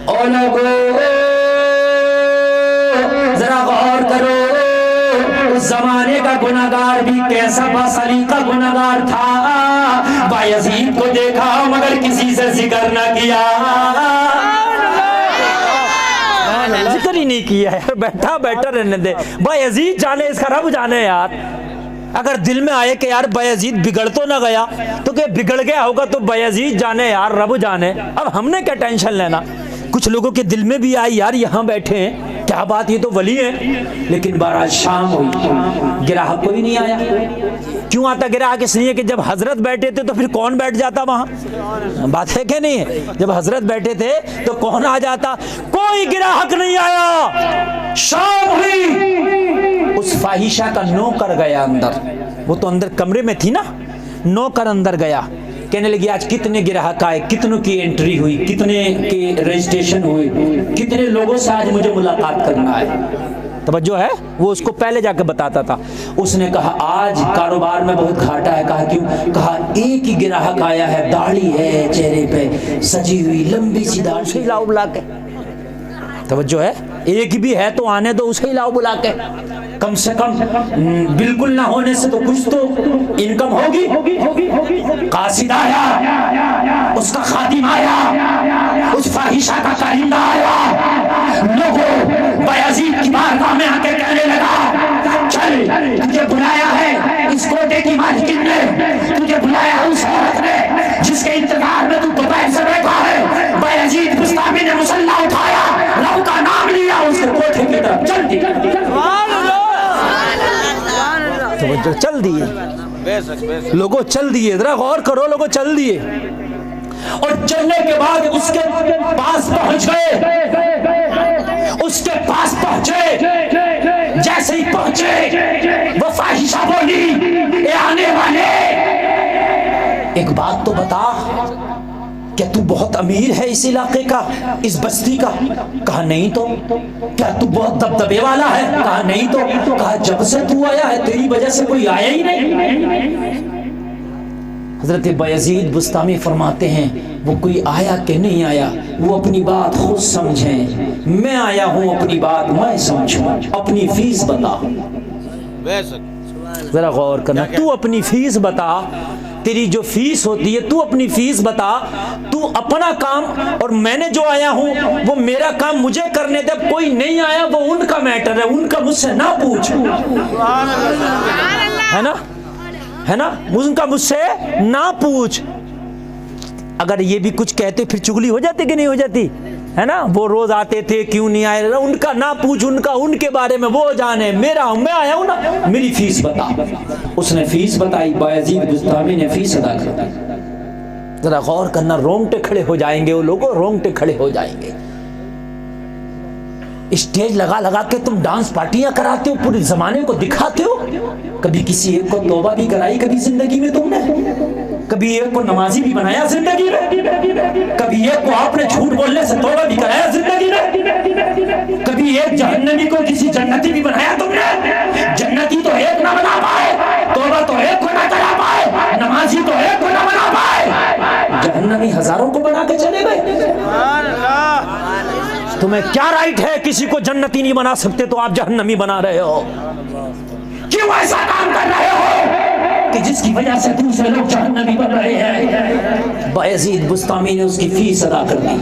او لوگو ذرا غور کرو، اس زمانے کا گناہگار بھی کیسا باسلیقہ گناہگار تھا، بایزید کو دیکھا مگر کسی سے ذکر نہ کیا، ذکر ہی نہیں کیا ہے، بیٹھا بیٹھا رہنے دے، بایزید جانے، اس کا رب جانے یار۔ اگر دل میں آئے کہ یار بایزید بگڑ تو نہ گیا، تو کہ بگڑ گیا ہوگا تو بایزید جانے یار، رب جانے، اب ہم نے کیا ٹینشن لینا۔ کچھ لوگوں کے دل میں بھی آئی یار یہاں بیٹھے ہیں، کیا بات یہ تو ولی ہیں، لیکن بہرحال شام ہوئی، گراہک کوئی نہیں آیا۔ کیوں آتا گراہک؟ اس لیے کہ جب حضرت بیٹھے تھے تو پھر کون بیٹھ جاتا وہاں؟ بات ہے کہ نہیں ہے؟ جب حضرت بیٹھے تھے تو کون آ جاتا؟ کوئی گراہک نہیں آیا۔ شام ہوئی، اس فاحشہ کا نوکر گیا اندر، وہ تو اندر کمرے میں تھی نا، نوکر اندر گیا، کہنے لگی آج کتنے گراہک آئے، کتنوں کی انٹری ہوئی، کتنے کی رجسٹریشن ہوئی، کتنے لوگوں سے آج مجھے ملاقات کرنا ہے۔ توجہ ہے، وہ اس کو پہلے جا کے بتاتا تھا۔ اس نے کہا آج کاروبار میں بہت گھاٹا ہے۔ کہا کیوں؟ کہا ایک ہی گراہک آیا ہے، داڑھی ہے چہرے پہ سجی ہوئی، لمبی سی داڑھی، اسے لاؤ بلا کے۔ توجہ ہے، ایک بھی ہے تو آنے دو، اسے لاؤ بلا کے، کم سے کم بالکل نہ ہونے سے تو کچھ تو انکم ہوگی۔ قاصد آیا، اس کا خادم آیا، اس فاحشہ کا کارندہ آیا، لوگوں بایزید کی بارگاہ میں آ کے کہنے لگا چل تجھے بلایا ہے اس کوٹے کی مالکن نے، تجھے بلایا ہے اس عورت نے جس کے انتظار میں تو دوپہر سے بیٹھا ہے۔ بایزید بسطامی نے مسلح اٹھایا، رب کا نام لیا، اس کو کوٹھے کی طرف چل دی، توجہ چل دیے، لوگوں چل دیے، ذرا غور کرو، لوگوں چل دیے، اور چلنے کے بعد اس کے پاس پہنچ گئے، اس کے پاس پہنچے، جیسے ہی پہنچے وہ فاحشہ بولی اے آنے والے ایک بات تو بتا کہ تو بہت امیر ہے اس علاقے کا، اس بستی کا؟ کہا نہیں تو۔ کیا تو بہت دبدبے والا ہے؟ کہا نہیں تو۔ کہا جب سے تو آیا ہے تیری وجہ سے کوئی آیا ہی نہیں۔ حضرت بایزید بسطامی فرماتے ہیں وہ کوئی آیا کہ نہیں آیا وہ اپنی بات خود سمجھیں، میں آیا ہوں اپنی بات میں سمجھوں، اپنی فیس بتا۔ ذرا غور کرنا، تو اپنی فیس بتا، تیری جو فیس ہوتی ہے تو اپنی فیس بتا، تو اپنا کام، اور میں نے جو آیا ہوں وہ میرا کام مجھے کرنے دے، کوئی نہیں آیا وہ ان کا میٹر ہے، ان کا مجھ سے نہ پوچھ، ہے نا، ہے نا، ان کا مجھ سے نہ پوچھ۔ اگر یہ بھی کچھ کہتے پھر چگلی ہو جاتی کہ نہیں ہو جاتی، ہے نا، وہ روز آتے تھے کیوں نہیں آئے، ان کا نہ پوچھ، ان کا ان کے بارے میں وہ جانے، میرا ہوں، میں آیا ہوں نا، میری فیس بتا۔ اس نے فیس بتائی، بایزید بسطامی نے فیس ادا کر دی۔ ذرا غور کرنا، رونگٹے کھڑے ہو جائیں گے وہ لوگوں، رونگٹے کھڑے ہو جائیں گے۔ اسٹیج لگا لگا کے تم ڈانس پارٹیاں کراتے ہو، پورے زمانے کو دکھاتے ہو، کبھی کسی ایک کو توبہ بھی کرائی کبھی زندگی میں تم نے؟ کبھی ایک کو نمازی بھی بنایا زندگی میں؟ کبھی ایک کو آپ نے جھوٹ بولنے سے توبہ بھی کرایا زندگی میں؟ کبھی ایک جہنمی کو کسی جنتی بھی بنایا تم نے؟ جنتی تو ایک نہ بنا پائے، توبہ تو ایک کو نہ کرا پائے، نمازی تو ایک کو نہ بنا پائے، جہنمی ہزاروں کو بنا کے چلے گئے۔ تمہیں کیا رائٹ ہے کسی کو جنتی نہیں بنا سکتے تو آپ جہنمی بنا رہے ہو؟ کیوں ایسا کام کر رہے ہو کہ جس کی وجہ سے دوسرے لوگ جہنمی بن رہے ہیں؟ بایزید بسطامی نے اس کی فیس ادا کر دی۔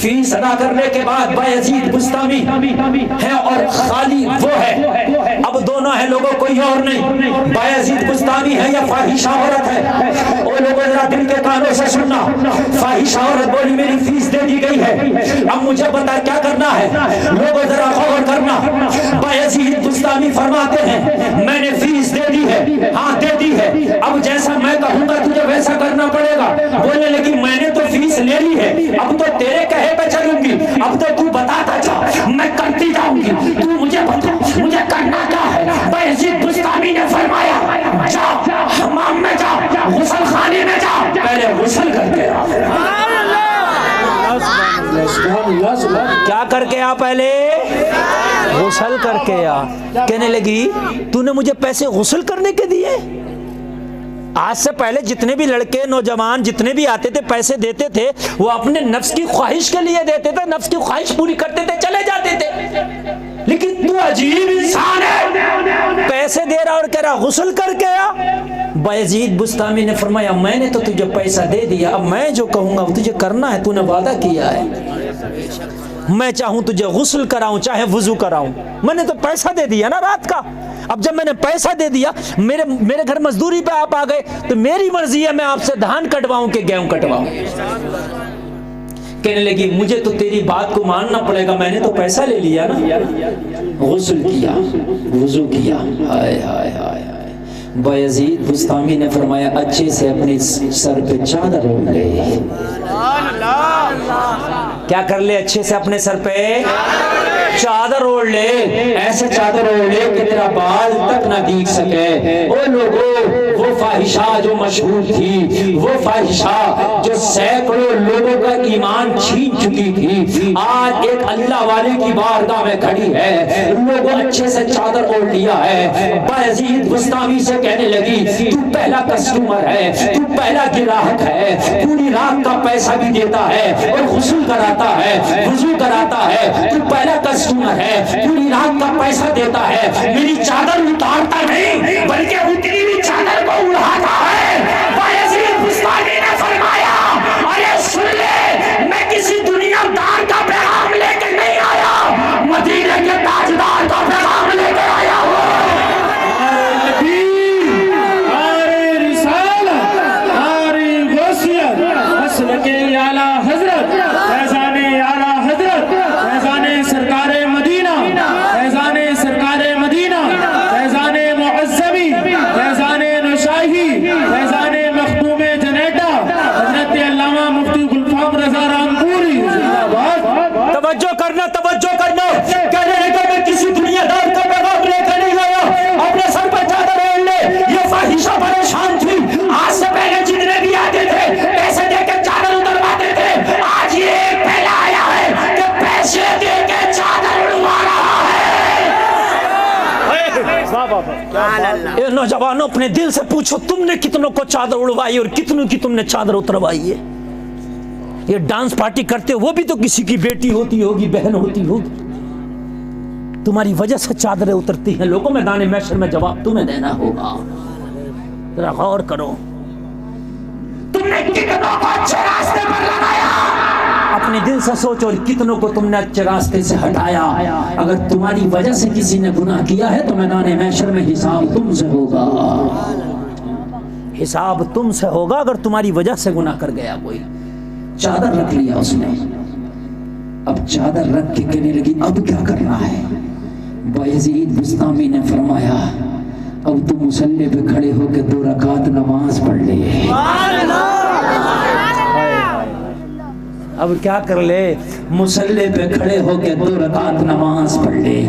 فیس ادا کرنے کے بعد بایزید بسطامی ہے اور خالی وہ ہے، اب دونوں ہیں لوگوں، کوئی اور نہیں، بایزید بسطامی ہے یا فاحشہ عورت ہے۔ وہ لوگوں ذرا دل کے کانوں سے سننا، فاحشہ عورت بولی میری فیس دے دی گئی ہے، اب مجھے بتا کیا کرنا ہے، لوگوں ذرا غور کرنا۔ بایزید بسطامی فرماتے ہیں میں نے فیس دے دی ہے، ہاں دے دی ہے، اب جیسا میں کہوں گا تجھے ویسا کرنا پڑے گا۔ بولے لیکن میں نے تو فیس لے لی ہے، اب تو تیرے کہے پہ چلوں گی، اب تو بتاتا جا، میں کرتی جاؤں گی، تو مجھے بتا مجھے کرنا کیا ہے۔ بایزید بسطامی نے فرمایا جا حمام میں جا، غسل خانے میں جا، پہلے غسل کر کے آ۔ کیا کر کے آ؟ پہلے غسل کر کے آ۔ کہنے لگی تو نے مجھے پیسے غسل کرنے کے دیے؟ آج سے پہلے جتنے بھی لڑکے نوجوان جتنے بھی آتے تھے پیسے دیتے تھے وہ اپنے نفس کی خواہش کے لیے دیتے تھے, نفس کی خواہش پوری کرتے تھے چلے جاتے تھے. لیکن تو عجیب انسان ہے, پیسے دے رہا اور کہہ رہا غسل کر کے آ. بایزید بستامی نے فرمایا میں نے تو تجھے پیسہ دے دیا, اب میں جو کہوں گا وہ تجھے کرنا ہے, تو نے وعدہ کیا ہے. میں چاہوں تجھے غسل کراؤں چاہے وضو کراؤں, میں نے تو پیسہ دے دیا نا رات کا. اب جب میں نے پیسہ دے دیا, میرے گھر مزدوری پہ آپ آ گئے تو میری مرضی ہے میں آپ سے دھان کٹواؤں کہ گیہوں کٹواؤں. کہنے لگی مجھے تو تیری بات کو ماننا پڑے گا, میں نے تو پیسہ لے لیا نا. غسل کیا, وضو کیا, ہائے ہائے ہائے. بایزید بستامی نے فرمایا اچھے سے اپنے سر پہ چادر اوڑھ لے. کیا کر لے؟ اچھے سے اپنے سر پہ چادر اوڑھ لے, ایسے چادر اوڑھ لے کہ تیرا بال تک نہ دیکھ سکے. او لوگوں, وہ فاحشہ جو مشہور تھی, وہ فاحشہ جو سینکڑوں لوگوں کا ایمان چھین چکی تھی, آج ایک اللہ والے کی بارگاہ میں کھڑی ہے. لوگوں اچھے سے چادر اوڑھ لیا ہے. بایزید بستامی سے کہنے لگی تو پہلا کسٹمر ہے, تو پہلا گراہک ہے, پوری رات کا پیسہ بھی دیتا ہے اور غسل کراتا ہے, وضو کراتا ہے, تو پہلا کسٹمر ہے, پوری رات کا پیسہ دیتا ہے, میری چادر اتارتا نہیں بلکہ اتنی بھی چادر کو اڑاتا ہے. بایزید بستامی نے فرمایا ارے سن لے, میں کسی دنیا دار کا پیغام لے کے نہیں آیا, مدینے کے تاجدار کا پیغام لے کے آیا ہوں. توجہ کرنا, کہنے لگے میں کسی دنیا دار کا پیغام لے کر نہیں آیا, اپنے سر پر چادر اوڑھ لے. یہ فاحشہ پریشان تھی, آج سے پہلے جتنے بھی آتے تھے پیسے دے کے چادر اترواتے تھے, آج یہ ایک پہلا آیا ہے کہ پیسے دے کے چادر اڑوا رہا ہے. اے نوجوانوں, اپنے دل سے پوچھو تم نے کتنوں کو چادر اڑوائی اور کتنوں کی تم نے چادر اتروائی ہے. یہ ڈانس پارٹی کرتے وہ بھی تو کسی کی بیٹی ہوتی ہوگی, بہن ہوتی ہوگی, تمہاری وجہ سے چادریں اترتی ہیں. لوگوں میدان محشر میں جواب تمہیں دینا ہوگا. ذرا غور کرو, تم نے کتنوں کو اچھے راستے پر لگایا, اپنے دل سے سوچو کتنوں کو تم نے اچھے راستے سے ہٹایا. اگر تمہاری وجہ سے کسی نے گناہ کیا ہے تو میدان محشر میں حساب تم سے ہوگا, حساب تم سے ہوگا اگر تمہاری وجہ سے گناہ کر گیا کوئی. چادر رکھ لیا اس نے, اب چادر رکھ کے کہنے لگی اب کیا کرنا ہے. بایزید بستامی نے فرمایا اب تو مصلی پہ کھڑے ہو کے 2 رکعت نماز پڑھ لے. اب کیا کر لے؟ مصلی پہ کھڑے ہو کے 2 رکعت نماز پڑھ لے.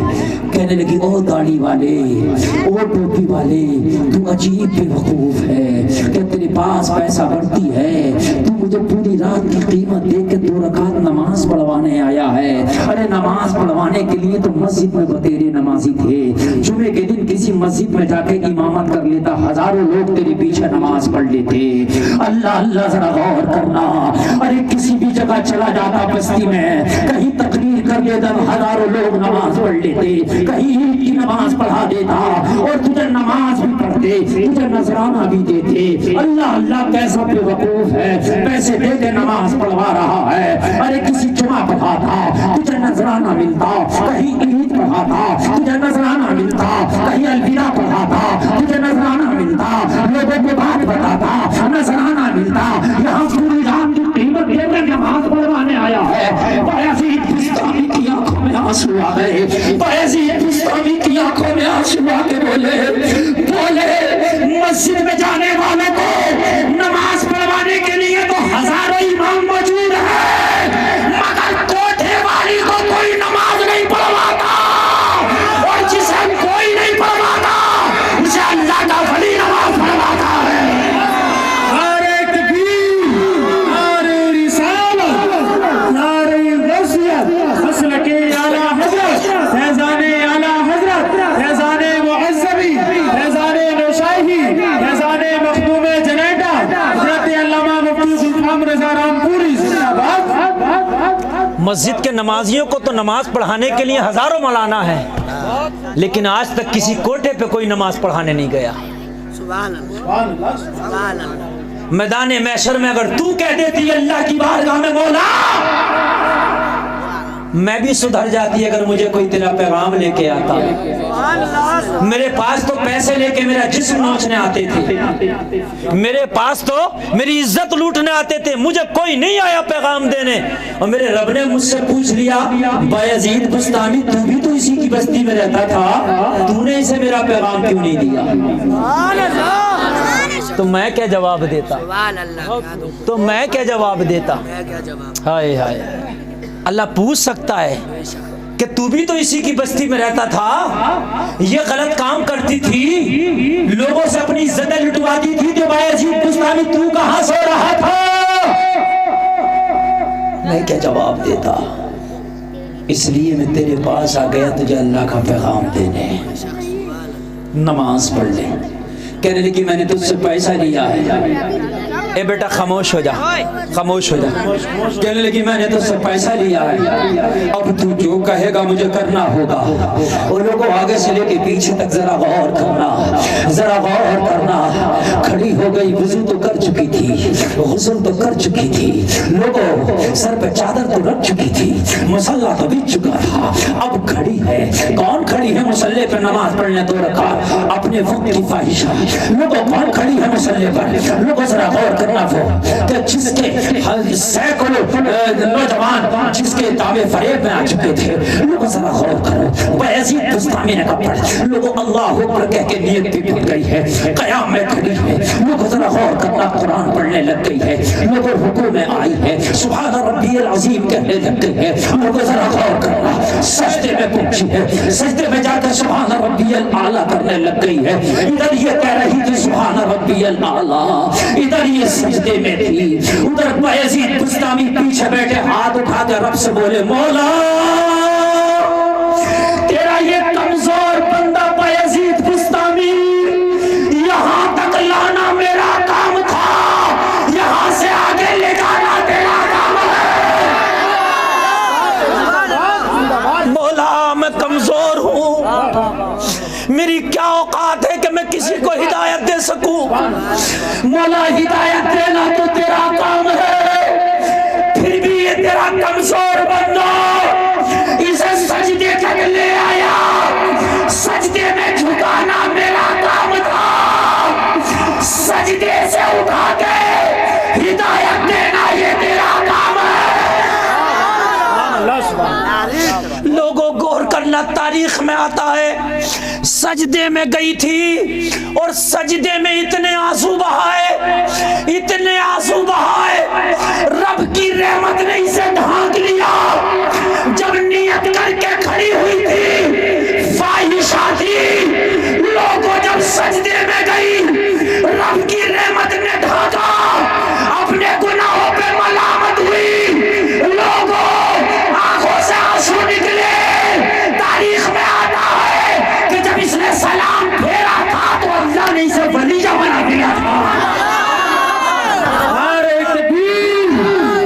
کہنے لگی او داڑھی والے, او ٹوپی والے, تو عجیب بے وقوف ہے کہ تیرے پاس پیسہ بڑھتی ہے, تو مجھے پوری رات کی قیمت دے کے 2 رکعت نماز پڑھوانے آیا ہے. ارے نماز پڑھوانے کے لیے تو مسجد میں بتیرے نمازی تھے, جمعے کے دن کسی مسجد میں جا کے امامت کر لیتا, ہزاروں لوگ تیرے پیچھے نماز پڑھ لیتے. اللہ اللہ ذرا غور کرنا, ارے کسی بھی جگہ چلا جاتا بستی میں, کہیں تقریر کر لیتا, ہزاروں لوگ نماز پڑھ لیتے, کہیں عید کی نماز پڑھا دیتا اور تجھے نماز بھی پڑھتے, تجھے نذرانہ بھی دیتے. اللہ اللہ کیسا بے وقوف ہے, پیسے دے کے نماز پڑھوا رہا ہے. ارے کسی جمعہ پڑھاتا تجھے نذرانہ ملتا, کہیں عید پڑھاتا تجھے نذرانہ ملتا, کہیں الوداع پڑھاتا تجھے نذرانہ ملتا, لوگوں کو بات بتاتا نذرانہ ملتا. یہاں پوری رات کی قیمت دے کے نماز پڑھوانے آیا ہے. بایزید بستامی کی آنکھوں میں آنسو آ گئے, بایزید بستامی کی آنکھوں میں آنسو آ کے بولے مسجد میں جانے والوں کو نماز پڑھوانے کے لیے تو ہزاروں امام موجود ہیں, مگر کوٹھے والی کو کوئی نماز نہیں پڑھواتا, اور جسے کوئی نہیں پڑھواتا اسے اللہ کا ولی نماز پڑھواتا ہے. فیضان مسجد کے نمازیوں کو تو نماز پڑھانے کے لیے ہزاروں مولانا ہیں، لیکن آج تک کسی کوٹے پہ کوئی نماز پڑھانے نہیں گیا۔ میدان محشر میں اگر تو کہہ دیتی اللہ کی بارگاہ میں مولا میں بھی سدھر جاتی اگر مجھے کوئی تیرا پیغام لے کے آتا، میرے پاس تو پیسے لے کے میرا جسم نوچنے آتے تھے، میرے پاس تو میری عزت لوٹنے آتے تھے، مجھے کوئی نہیں آیا پیغام دینے، اور میرے رب نے مجھ سے پوچھ لیا بایزید بستامی تو بھی تو اسی کی بستی میں رہتا تھا، تو نے اسے میرا پیغام کیوں نہیں دیا؟ تو میں کیا جواب دیتا؟ تو میں کیا جواب دیتا؟ ہائے ہائے، اللہ پوچھ سکتا ہے کہ تو بھی تو اسی کی بستی میں رہتا تھا، یہ غلط کام کرتی تھی، لوگوں سے اپنی عزتیں لٹواتی تھی، کہ بایزید بستامی تو کہاں سو رہا تھا؟ میں کیا جواب دیتا؟ اس لیے میں تیرے پاس آ گیا تجھے اللہ کا پیغام دینے۔ نماز پڑھ لے۔ کہنے لگی میں نے تجھ سے پیسہ لیا ہے۔ اے بیٹا خاموش ہو جا، خاموش ہو جا۔ کہنے لگی میں نے تجھ سے پیسہ لیا ہے، اب تو جو کہے گا مجھے کرنا ہوگا۔ وہ لوگوں آگے سے لے کے پیچھے تک ذرا غور کرنا، ذرا غور کرنا۔ کھڑی ہو گئی، وضو تو کر چکی تھی، غسل تو کر چکی تھی، لوگوں سر پہ چادر تو رکھ چکی تھی، مصلی تو بچ چکا تھا، اب کھڑی ہے۔ کون کھڑی ہے مصلی پہ نماز پڑھنے تو رکھا؟ اپنے وقت کی خواہشہ۔ لوگوں کون کھڑی ہے مصلی پر؟ لوگوں ذرا غور کرنا وہ کہ جس کے سینکڑوں نوجوان جس کے دعوے فریب میں آ چکے تھے، لوگوں ذرا غور کرو۔ بایزید بستامی نے کہا پڑھ، لوگوں اللہ اکبر کہہ کے نیت بھی پھٹ گئی ہے، قیام میں کھڑی ہے، لوگوں ذرا غور کرنا، قرآن پڑھنے لگ گئی ہے، لوگوں رکوع میں آئی ہے، سبحان ربی العظیم کہنے لگ گئی ہے، لوگوں ذرا غور کرنا، سجدے میں پہنچی ہے، سجدے میں جا کر سبحان ربی الاعلیٰ کرنے لگ گئی ہے، ادھر یہ کہہ رہی تھی سبحان ربی الاعلیٰ، ادھر یہ سجدے میں تھی، ادھر بایزید بستامی پیچھے بیٹھے ہاتھ اٹھا کے رب سے بولے مولا تیرا یہ کمزور بندہ بایزید بستامی یہاں تک لانا میرا کام تھا، یہاں سے آگے لے جانا تیرا کام ہے۔ مولا میں کمزور ہوں، میری کیا اوقات ہے کہ میں کسی کو ہدایت دے سکوں؟ مولا ہدایت دینا تو تیرا کام ہے، پھر بھی یہ تیرا کمزور بندہ اسے سجدے تک لے آیا، سجدے میں جھکانا میرا کام تھا، سجدے سے اٹھا کے ہدایت دینا یہ تیرا کام ہے۔ لوگوں غور کرنا، تاریخ میں آتا ہے سجدے میں گئی تھی اور سجدے میں اتنے آنسو بہائے، اتنے آنسو بہائے، رب کی رحمت نے اسے ڈھانک لیا۔ جب نیت کر کے کھڑی ہوئی تھی، فاحشہ تھی، لوگوں جب سجدے میں گئی، رب کی رحمت نے ڈھانکا، اپنے گناہوں پہ ملامت ہوئی، لوگوں آنکھوں سے آنسو نکلے۔ تاریخ میں آتا ہے کہ جب اس نے سلام پھیرا تھا تو اللہ نے اسے ولیجہ بنا دیا تھا۔ نعرہ تکبیر،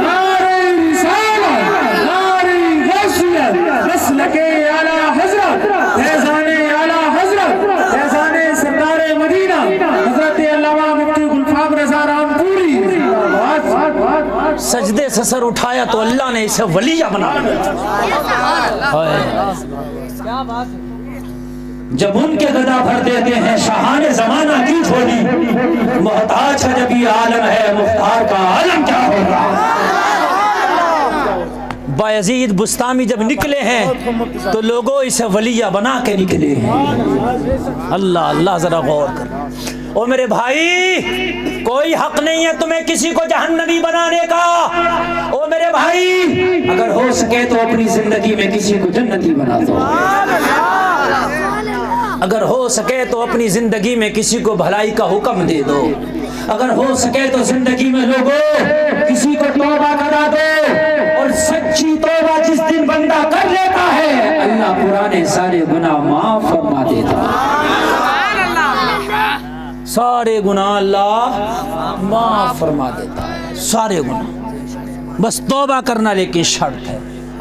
نعرہ رسالت، نعرہ غوثیت، مسلک اعلی حضرت، فیضان اعلی حضرت، فیضان سردار مدینہ حضرت علامہ مفتی گلفام رضا رامپوری۔ سجدے سے سر اٹھایا تو اللہ نے اسے ولیہ بنا دیا۔ جب ان کے گدا بھر دیتے ہیں شاہان زمانہ کی چھوڑی، محتاج ہے جب یہ عالم ہے، مختار کا عالم کیا ہوگا۔ بایزید بستامی جب نکلے ہیں تو لوگوں اسے ولیہ بنا کے نکلے ہیں۔ اللہ اللہ ذرا غور کر۔ او میرے بھائی، کوئی حق نہیں ہے تمہیں کسی کو جہنمی بنانے کا۔ او میرے بھائی، اگر ہو سکے تو اپنی زندگی میں کسی کو جنتی بنا دو، اگر ہو سکے تو اپنی زندگی میں کسی کو بھلائی کا حکم دے دو، اگر ہو سکے تو زندگی میں لوگوں کسی کو توبہ کرا دو، اور سچی توبہ جس دن بندہ کر لیتا ہے اللہ پرانے سارے گناہ معاف فرما دیتا ہے۔ سارے گناہ اللہ معاف فرما دیتا ہے، سارے گناہ، بس توبہ کرنا لیکن شرط ہے۔